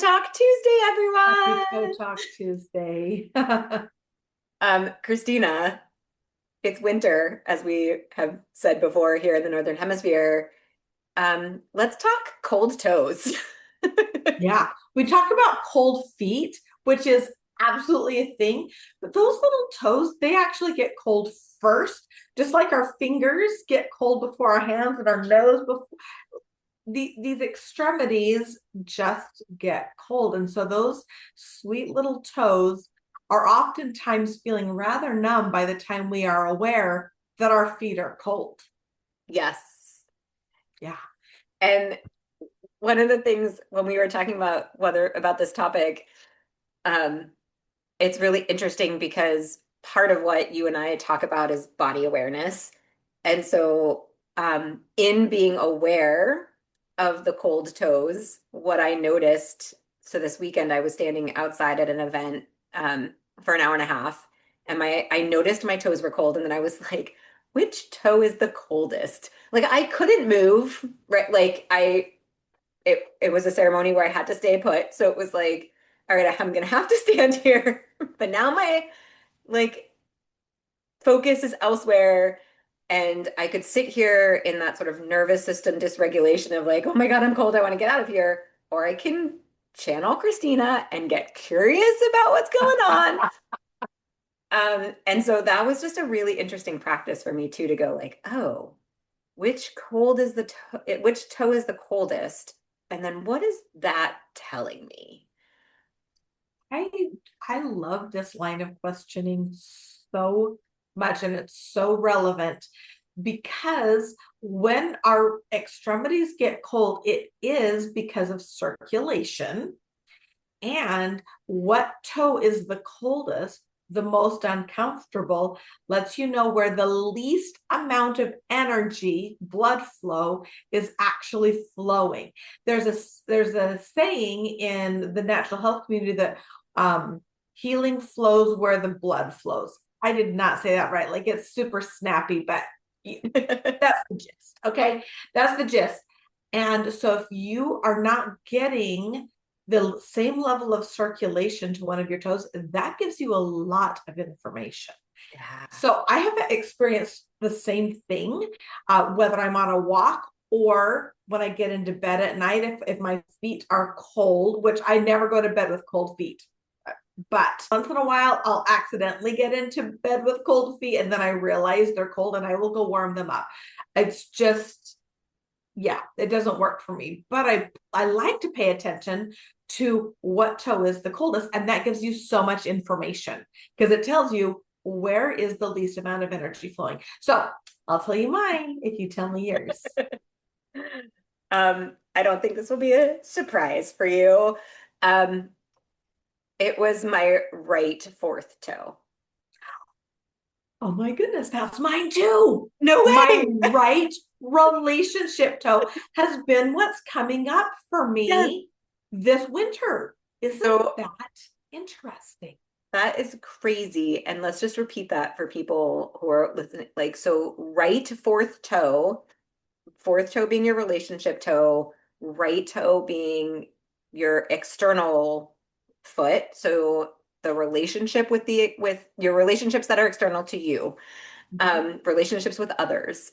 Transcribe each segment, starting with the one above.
Talk Tuesday, Happy Toe everyone. Talk Tuesday. Christina, it's winter, as we have said before here in the Northern Hemisphere. Let's talk cold toes. Yeah, we talk about cold feet, which is absolutely a thing. But those little toes, they actually get cold first, just like our fingers get cold before our hands and our nose before these extremities just get cold. And so those sweet little toes are oftentimes feeling rather numb by the time we are aware that our feet are cold. Yes. Yeah. And one of the things when we were talking about whether about this topic, um, it's really interesting because part of what you and I talk about is body awareness. And so, in being aware of the cold toes, what I noticed, so this weekend I was standing outside at an event for an hour and a half, and I noticed my toes were cold, and then I was like, which toe is the coldest? Like I couldn't move, right? It was a ceremony where I had to stay put. So it was like, all right, I'm gonna have to stand here. But now my like focus is elsewhere. And I could sit here in that sort of nervous system dysregulation of like, oh my God, I'm cold. I want to get out of here. Or I can channel Christina and get curious about what's going on. And so that was just a really interesting practice for me too, to go like, oh, which toe is the coldest? And then what is that telling me? I I love this line of questioning so much, and it's so relevant because when our extremities get cold, it is because of circulation. And what toe is the coldest, the most uncomfortable, lets you know where the least amount of energy, blood flow, is actually flowing. There's a saying in the natural health community that healing flows where the blood flows. I did not say that right. Like it's super snappy, but that's the gist. Okay. That's the gist. And so if you are not getting the same level of circulation to one of your toes, that gives you a lot of information. Yeah. So I have experienced the same thing, whether I'm on a walk or when I get into bed at night, if my feet are cold, which I never go to bed with cold feet. But once in a while, I'll accidentally get into bed with cold feet and then I realize they're cold and I will go warm them up. It's just, yeah, it doesn't work for me. But I like to pay attention to what toe is the coldest. And that gives you so much information because it tells you where is the least amount of energy flowing. So I'll tell you mine if you tell me yours. I don't think this will be a surprise for you. Um, it was my right fourth toe. Oh my goodness, that's mine too. No My way. right relationship toe has been what's coming up for Yes. me this winter. Isn't So that interesting? that is crazy. And let's just repeat that for people who are listening. Like, so right fourth toe being your relationship toe, right toe being your external foot. So the relationship with your relationships that are external to you, Mhm. relationships with others.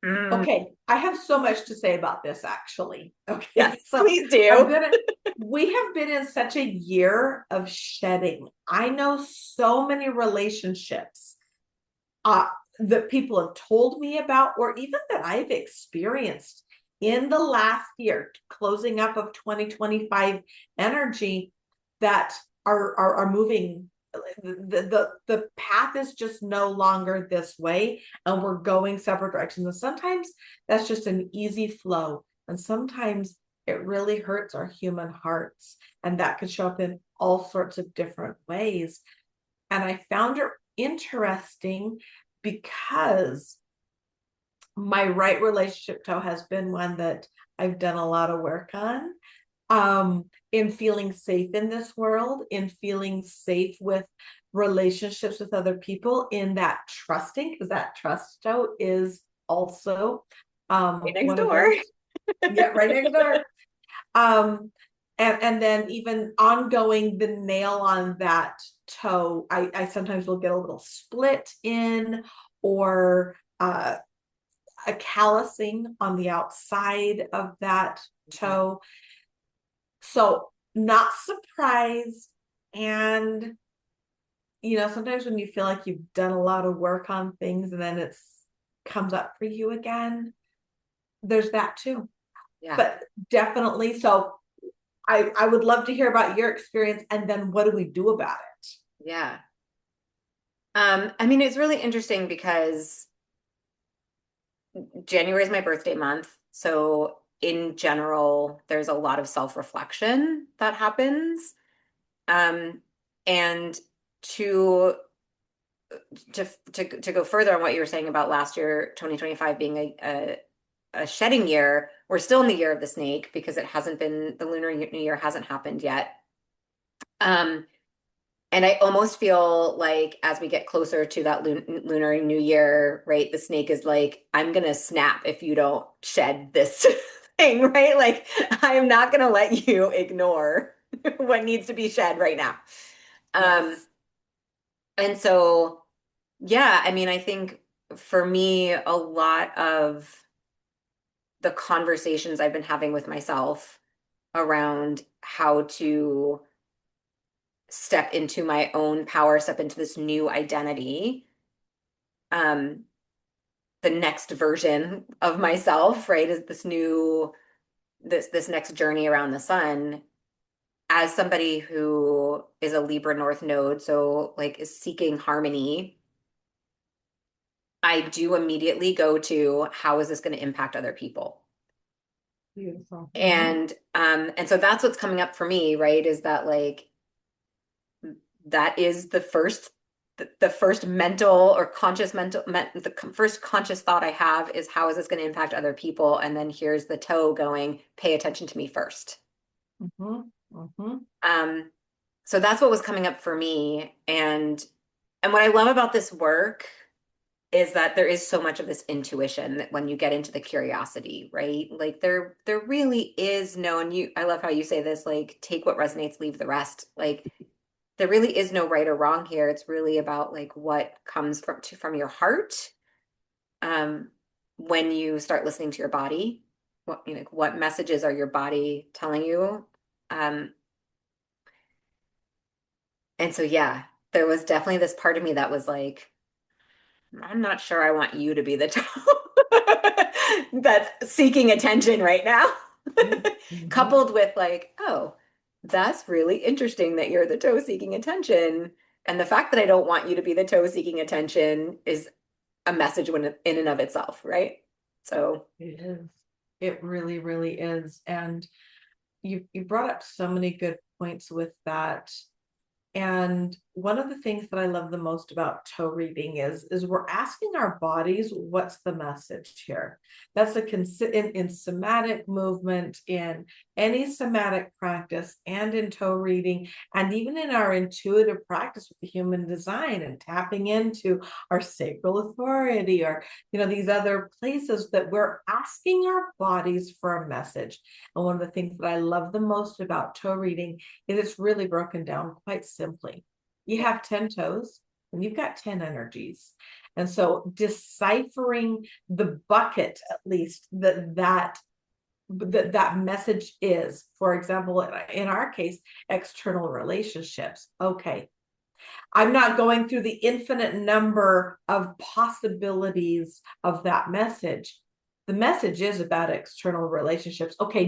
Mm, Okay, I have so much to say about this actually. yes, Okay, so please I'm do. gonna, we have been in such a year of shedding. I know so many relationships uh, that people have told me about, or even that I've experienced in the last year, closing up of 2025 energy that are moving. The path is just no longer this way, and we're going separate directions. And sometimes that's just an easy flow, and sometimes it really hurts our human hearts, and that could show up in all sorts of different ways. And I found it interesting because my right relationship toe has been one that I've done a lot of work on, in feeling safe in this world, in feeling safe with relationships with other people, in that trusting, because that trust toe is also Right next one of door. those. Yeah, right next door. And then even ongoing the nail on that toe, I sometimes will get a little split in, or a callousing on the outside of that toe. So not surprised. And sometimes when you feel like you've done a lot of work on things and then it's comes up for you again, there's that too. Yeah. But definitely, so I would love to hear about your experience, and then what do we do about it? Yeah. I mean, it's really interesting because January is my birthday month. So in general, there's a lot of self-reflection that happens. Um, and to to go further on what you were saying about last year, 2025 being a shedding year, we're still in the year of the snake because it hasn't been the lunar new year hasn't happened yet. Um, and I almost feel like as we get closer to that lunar new year, right, the snake is like, I'm gonna snap if you don't shed this thing, right? Like, I am not gonna let you ignore what needs to be shed right now. Um, Yes. and so, yeah, I mean, I think for me, a lot of the conversations I've been having with myself around how to step into my own power, step into this new identity, um, the next version of myself, right, is this next journey around the sun. As somebody who is a Libra North node, so like is seeking harmony, I do immediately go to how is this going to impact other people? Beautiful. Mm-hmm. And so that's what's coming up for me, right? Is that like that is the first mental or conscious the first conscious thought I have is how is this going to impact other people? And then here's the toe going, pay attention to me first. Mm-hmm. Mm-hmm. Um, so that's what was coming up for me. And what I love about this work is that there is so much of this intuition that when you get into the curiosity, right? Like there really is no, and you I love how you say this, like take what resonates, leave the rest. Like there really is no right or wrong here. It's really about like what comes from your heart. Um, when you start listening to your body, what messages are your body telling you? Um, and so yeah, there was definitely this part of me that was like, I'm not sure I want you to be the top that's seeking attention right now. Mm-hmm. Coupled with like, oh, that's really interesting that you're the toe seeking attention. And the fact that I don't want you to be the toe seeking attention is a message in and of itself, right? So, It is. It really, really is. And you brought up so many good points with that. And one of the things that I love the most about toe reading is we're asking our bodies, what's the message here? That's in somatic movement, in any somatic practice, and in toe reading, and even in our intuitive practice with the human design and tapping into our sacral authority, or these other places that we're asking our bodies for a message. And one of the things that I love the most about toe reading is it's really broken down quite simply. You yeah. have 10 toes and you've got 10 energies. And so deciphering the bucket, at least that message is, for example, in our case, external relationships. Okay, I'm not going through the infinite number of possibilities of that message. The message is about external relationships. Okay,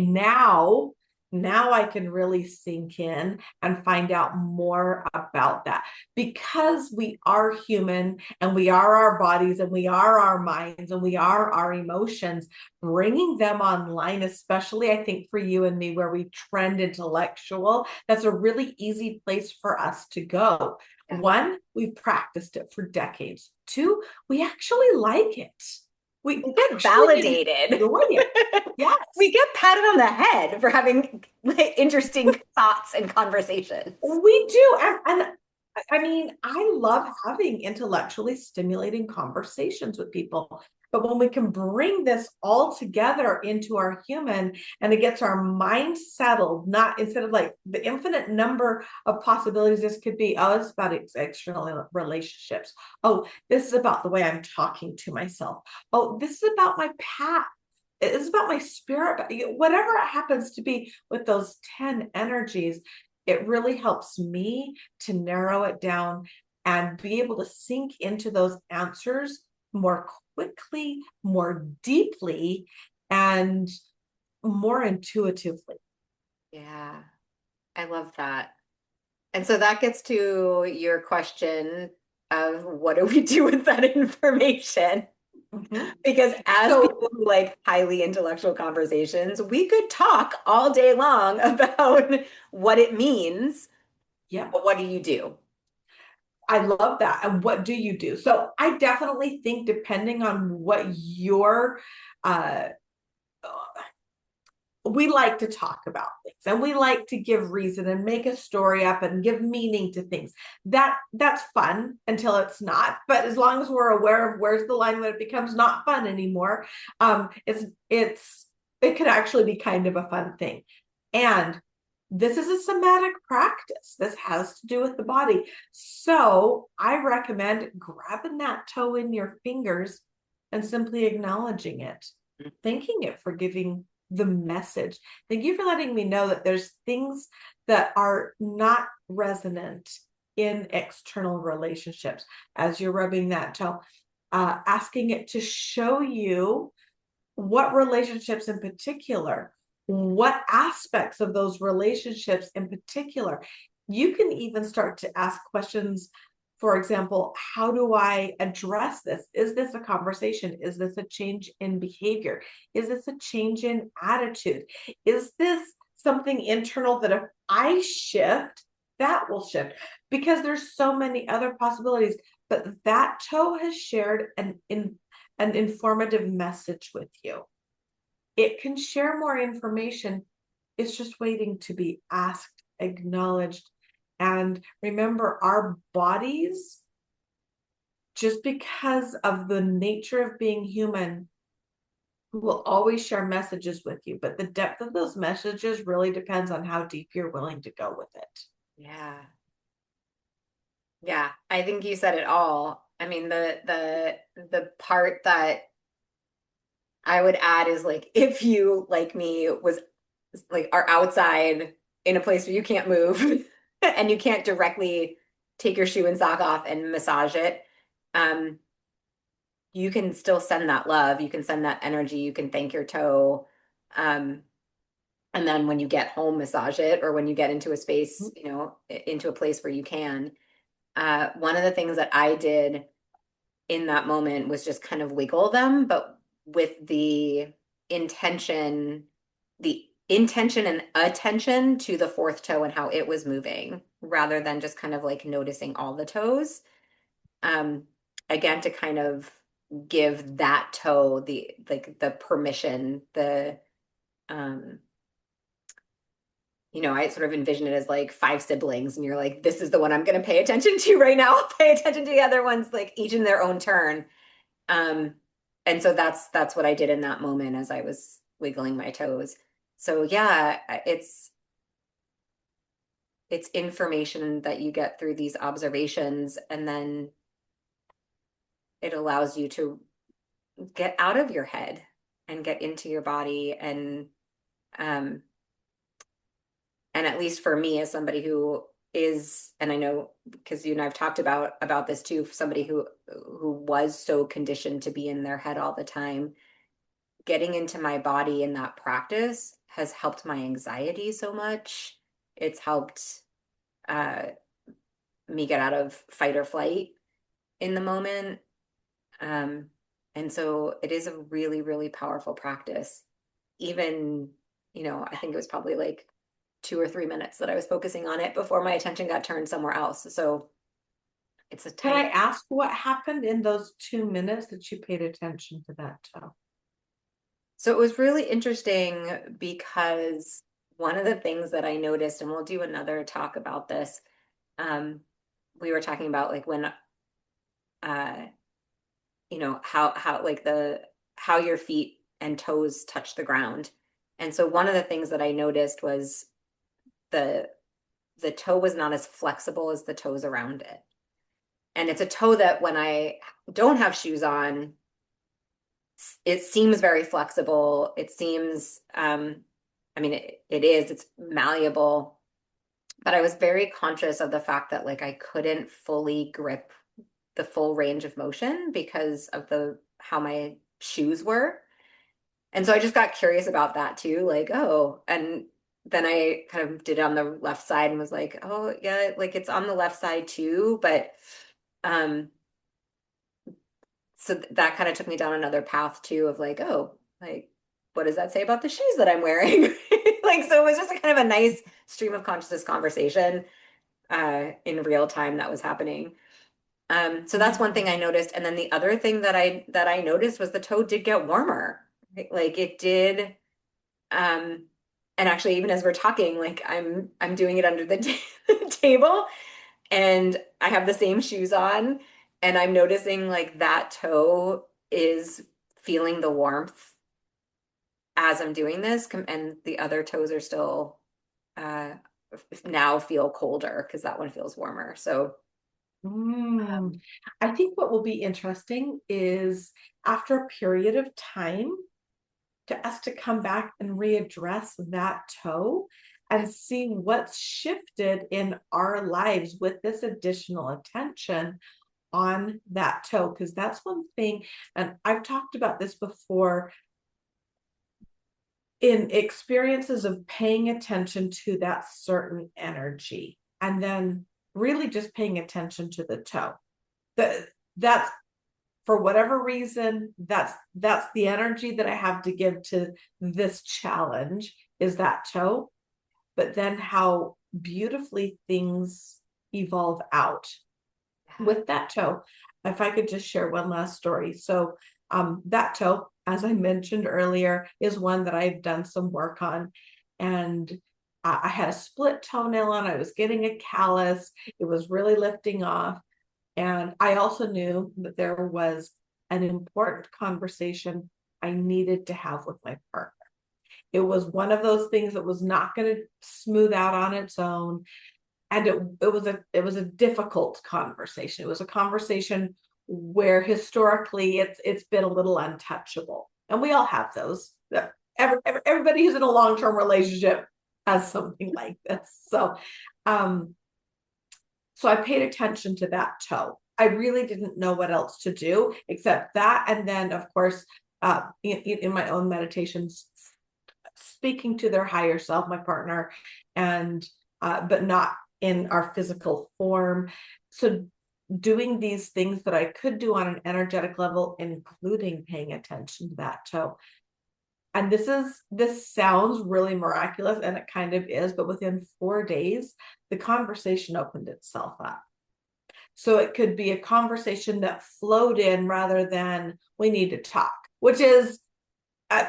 now I can really sink in and find out more about that, because we are human and we are our bodies and we are our minds and we are our emotions. Bringing them online, especially I think for you and me, where we trend intellectual, that's a really easy place for us to go. Yeah. One, we've practiced it for decades. Two, we actually like it. We We get actually validated. enjoy it. We Yes, get patted on the head for having like, interesting thoughts and conversations. we do. And I mean, I love having intellectually stimulating conversations with people. But when we can bring this all together into our human and it gets our mind settled, not instead of like the infinite number of possibilities this could be. Oh, it's about external relationships. Oh, this is about the way I'm talking to myself. Oh, this is about my path. It's about my spirit, whatever it happens to be with those 10 energies. It really helps me to narrow it down and be able to sink into those answers more quickly, more deeply, and more intuitively. Yeah, I love that. And so that gets to your question of what do we do with that information? Mhm. Because as So, people who like highly intellectual conversations, we could talk all day long about what it means, yeah, but what do you do? I love that. And what do you do? So, I definitely think depending on what your uh we like to talk about things and we like to give reason and make a story up and give meaning to things. That's fun until it's not, but as long as we're aware of where's the line when it becomes not fun anymore, it's it could actually be kind of a fun thing. And this is a somatic practice. This has to do with the body. So I recommend grabbing that toe in your fingers and simply acknowledging it, thanking it for giving the message. Thank you for letting me know that there's things that are not resonant in external relationships as you're rubbing that toe, asking it to show you what relationships in particular, what aspects of those relationships in particular. You can even start to ask questions. For example, how do I address this? Is this a conversation? Is this a change in behavior? Is this a change in attitude? Is this something internal that if I shift, that will shift? Because there's so many other possibilities. But that toe has shared an informative message with you. It can share more information. It's just waiting to be asked, acknowledged. And remember, our bodies, just because of the nature of being human, will always share messages with you. But the depth of those messages really depends on how deep you're willing to go with it. Yeah. Yeah, I think you said it all. I mean, the part that I would add is like if you like me was like are outside in a place where you can't move and you can't directly take your shoe and sock off and massage it, um, you can still send that love, you can send that energy, you can thank your toe. Um, and then when you get home, massage it, or when you get into a space, you know, into a place where you can. One of the things that I did in that moment was just kind of wiggle them, but with intention, the intention and attention to the fourth toe and how it was moving, rather than just kind of like noticing all the toes. Um, Again, to kind of give that toe the like the permission, the um, I sort of envision it as like five siblings, and you're like, this is the one I'm going to pay attention to right now. I'll pay attention to the other ones, like each in their own turn. Um, and so that's what I did in that moment as I was wiggling my toes. So yeah, it's information that you get through these observations, and then it allows you to get out of your head and get into your body um and at least for me as somebody who is, and I know because you and I've talked about this too, somebody who was so conditioned to be in their head all the time, getting into my body in that practice has helped my anxiety so much. It's helped uh, me get out of fight or flight in the moment. Um, and so it is a really, really powerful practice. Even, I think it was probably like 2 or 3 minutes that I was focusing on it before my attention got turned somewhere else. So it's a Can tiny. I ask what happened in those 2 minutes that you paid attention to that toe? So it was really interesting because one of the things that I noticed, and we'll do another talk about this, um, we were talking about like when uh, how like the how your feet and toes touch the ground. And so one of the things that I noticed was the the toe was not as flexible as the toes around it. And it's a toe that when I don't have shoes on, it seems very flexible. It seems, I mean, it is, it's malleable, but I was very conscious of the fact that like I couldn't fully grip the full range of motion because of the how my shoes were. And so I just got curious about that too, like, oh, and then I kind of did it on the left side and was like, oh yeah, like it's on the left side too, but um so that kind of took me down another path too of like, oh, like what does that say about the shoes that I'm wearing? Like so it was just a kind of a nice stream of consciousness conversation in real time that was happening. So that's one thing I Mm. noticed. And then the other thing that I noticed was the toe did get warmer. Like it did. Um, and actually, even as we're talking, like I'm doing it under the table, and I have the same shoes on, and I'm noticing like that toe is feeling the warmth as I'm doing this, and the other toes are still uh, now feel colder because that one feels warmer. So, Mm. um, I think what will be interesting is after a period of time to us to come back and readdress that toe and see what's shifted in our lives with this additional attention on that toe. Because that's one thing, and I've talked about this before in experiences of paying attention to that certain energy and then really just paying attention to the toe. That's for whatever reason, that's the energy that I have to give to this challenge is that toe, but then how beautifully things evolve out with that toe. If I could just share one last story. So that toe, as I mentioned earlier, is one that I've done some work on. And I had a split toenail on. I was getting a callus. It was really lifting off. And I also knew that there was an important conversation I needed to have with my partner. It was one of those things that was not going to smooth out on its own. And it was a difficult conversation. It was a conversation where historically it's been a little untouchable. And we all have those. Everybody who's in a long-term relationship has something like this. Um, so I paid attention to that toe. I really didn't know what else to do except that. And then, of course, in my own meditations, speaking to their higher self, my partner, and but not in our physical form. So doing these things that I could do on an energetic level, including paying attention to that toe. And this sounds really miraculous, and it kind of is, but within 4 days, the conversation opened itself up. So it could be a conversation that flowed in rather than we need to talk, which is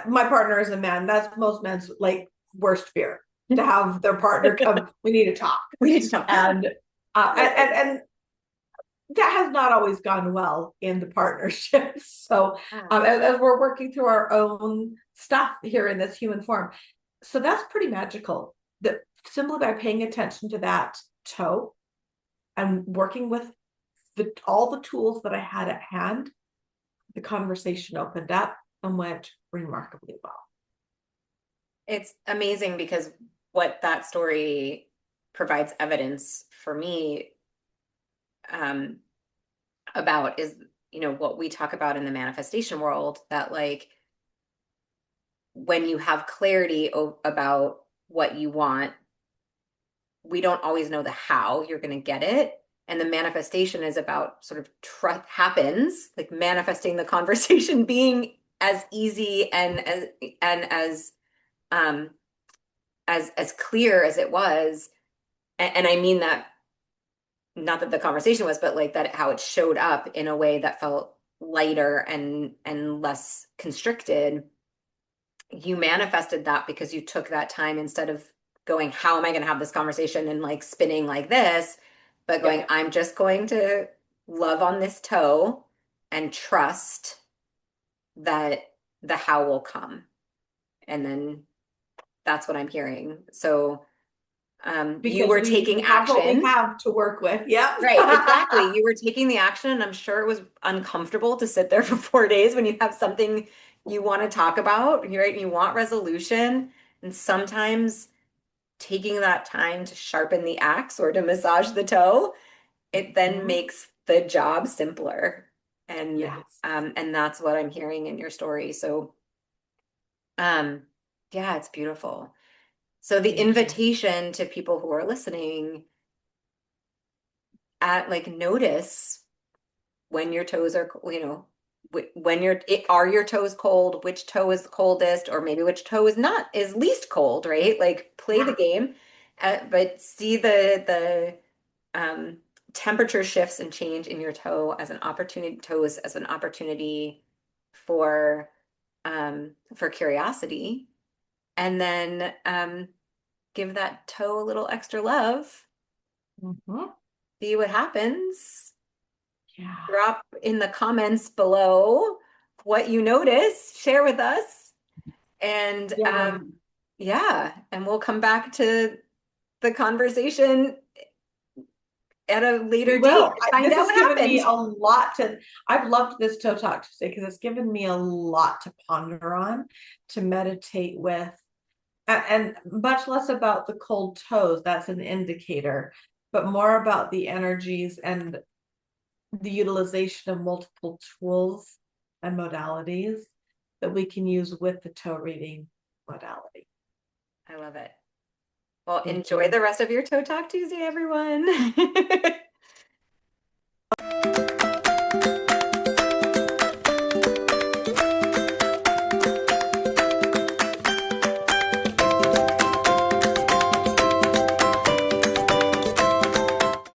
my partner is a man. That's most men's like worst fear to have their partner come. We need to talk, we need to know. and that has not always gone well in the partnership. So as we're working through our own stuff here in this human form, so that's pretty magical. That simply by paying attention to that toe and working with all the tools that I had at hand, the conversation opened up and went remarkably well. It's amazing because what that story provides evidence for me um, about is, what we talk about in the manifestation world, that like when you have clarity about what you want, we don't always know the how you're going to get it. And the manifestation is about sort of trust happens, like manifesting the conversation being as easy and um as clear as it was. And I mean that not that the conversation was, but like that how it showed up in a way that felt lighter and less constricted. You manifested that because you took that time instead of going, how am I going to have this conversation and like spinning like this, but going, Yep. I'm just going to love on this toe and trust that the how will come. And then that's what I'm hearing. So you Because were we taking have what we action. have to work with. Yep. Right, exactly. You were taking the action, and I'm sure it was uncomfortable to sit there for 4 days when you have something you want to talk about, right? You want resolution. And sometimes taking that time to sharpen the axe or to massage the toe, it then Mhm. makes the job simpler. Yes. And that's what I'm hearing in your story. So um yeah, it's beautiful. So the Thank you. invitation to people who are listening at like notice when your toes are, when are your toes cold, which toe is the coldest, or maybe which toe is not, is least cold, right? Like play the Yeah. game, but see the um, temperature shifts and change in your toes as an opportunity for curiosity, and then give that toe a little extra love. Mhm. See what happens. Yeah. Drop in the comments below what you notice, share with us, and Yeah. yeah, and we'll come back to the conversation at a We later date will. and find This out has what given me happened. a lot to, I've loved this toe talk today because it's given me a lot to ponder on, to meditate with, and much less about the cold toes. That's an indicator, but more about the energies and the utilization of multiple tools and modalities that we can use with the toe reading modality. I love it. Well, Thank enjoy you. the rest of your Toe Talk Tuesday, everyone.